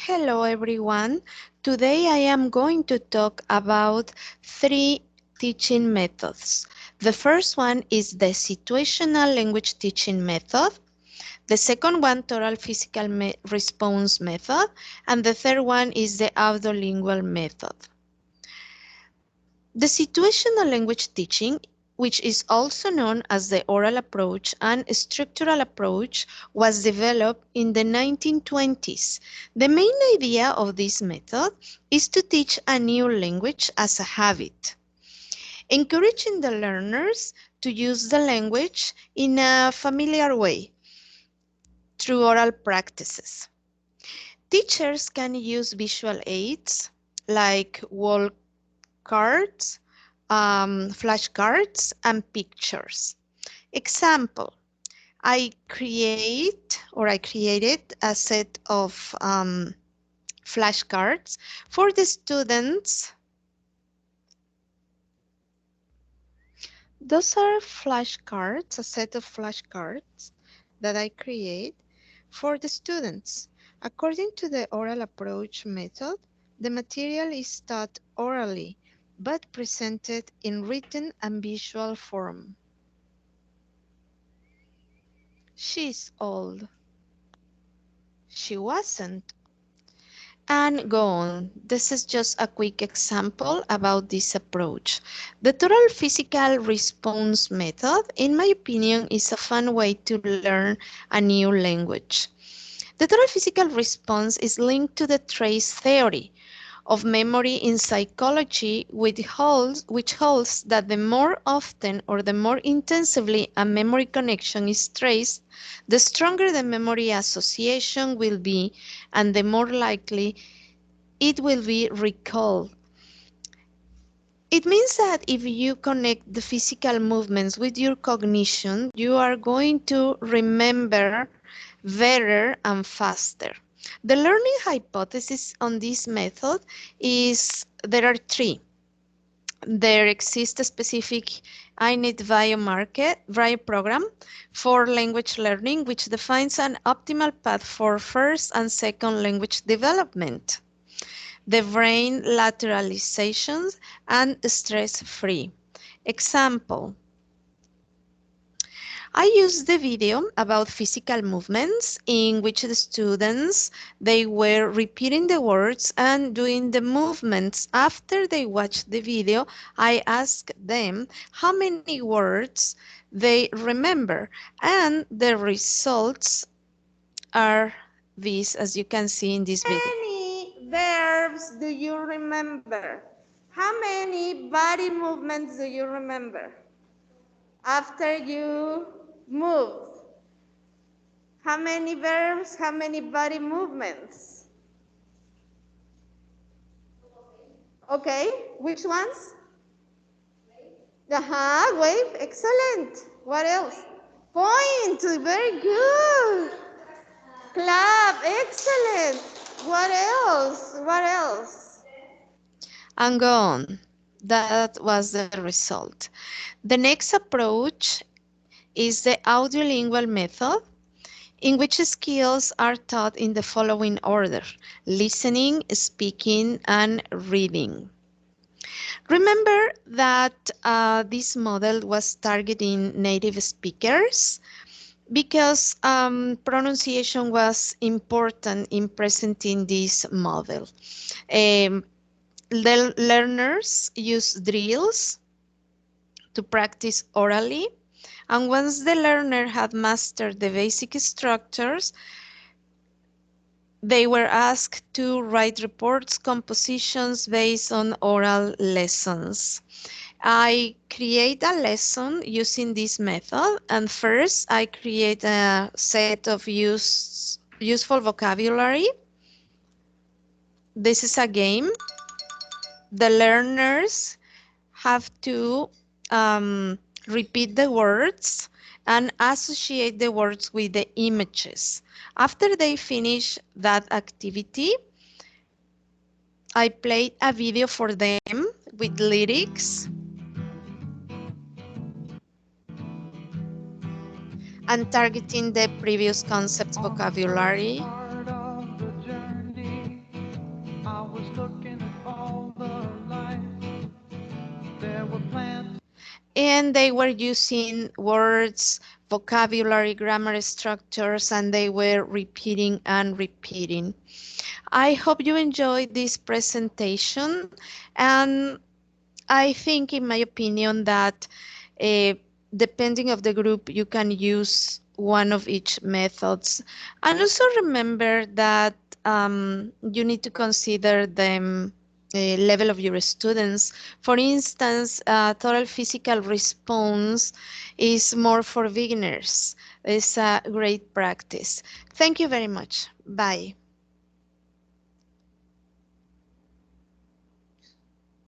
Hello everyone. Today I am going to talk about three teaching methods. The first one is the situational language teaching method. The second one, total physical response method. And the third one is the audiolingual method. The situational language teaching, which is also known as the oral approach and structural approach, was developed in the 1920s. The main idea of this method is to teach a new language as a habit, encouraging the learners to use the language in a familiar way through oral practices. Teachers can use visual aids like wall cards, flashcards, and pictures. Example, I created a set of flashcards for the students. Those are flashcards, a set of flashcards that I create for the students. According to the oral approach method, the material is taught orally, but presented in written and visual form. She's old. She wasn't. And go on. This is just a quick example about this approach. The total physical response method, in my opinion, is a fun way to learn a new language. The total physical response is linked to the trace theory of memory in psychology, which holds that the more often or the more intensively a memory connection is traced, the stronger the memory association will be and the more likely it will be recalled. It means that if you connect the physical movements with your cognition, you are going to remember better and faster. The learning hypothesis on this method is there are three. There exists a specific INET bio program for language learning, which defines an optimal path for first and second language development, the brain lateralization, and stress-free. Example, I used the video about physical movements in which the students, they were repeating the words and doing the movements. After they watched the video, I asked them how many words they remember, and the results are these, as you can see in this video. How many verbs do you remember? How many body movements do you remember after you moved? How many verbs, how many body movements? Okay, which ones? Wave, excellent. What else? Point, very good. Clap, excellent. What else? What else? And go on. That was the result. The next approach is the audiolingual method, in which skills are taught in the following order: listening, speaking, and reading. Remember that this model was targeting native speakers because pronunciation was important in presenting this model. The learners use drills to practice orally, and once the learner had mastered the basic structures, they were asked to write reports, compositions based on oral lessons. I create a lesson using this method, and first I create a set of useful vocabulary. This is a game. The learners have to repeat the words and associate the words with the images. After they finish that activity, I played a video for them with lyrics and targeting the previous concepts vocabulary. and they were using words, vocabulary, grammar structures, and they were repeating and repeating. I hope you enjoyed this presentation, and I think, in my opinion, that uh, depending of the group, you can use one of each methods. And also remember that you need to consider the level of your students. For instance, total physical response is more for beginners. It's a great practice. Thank you very much. Bye.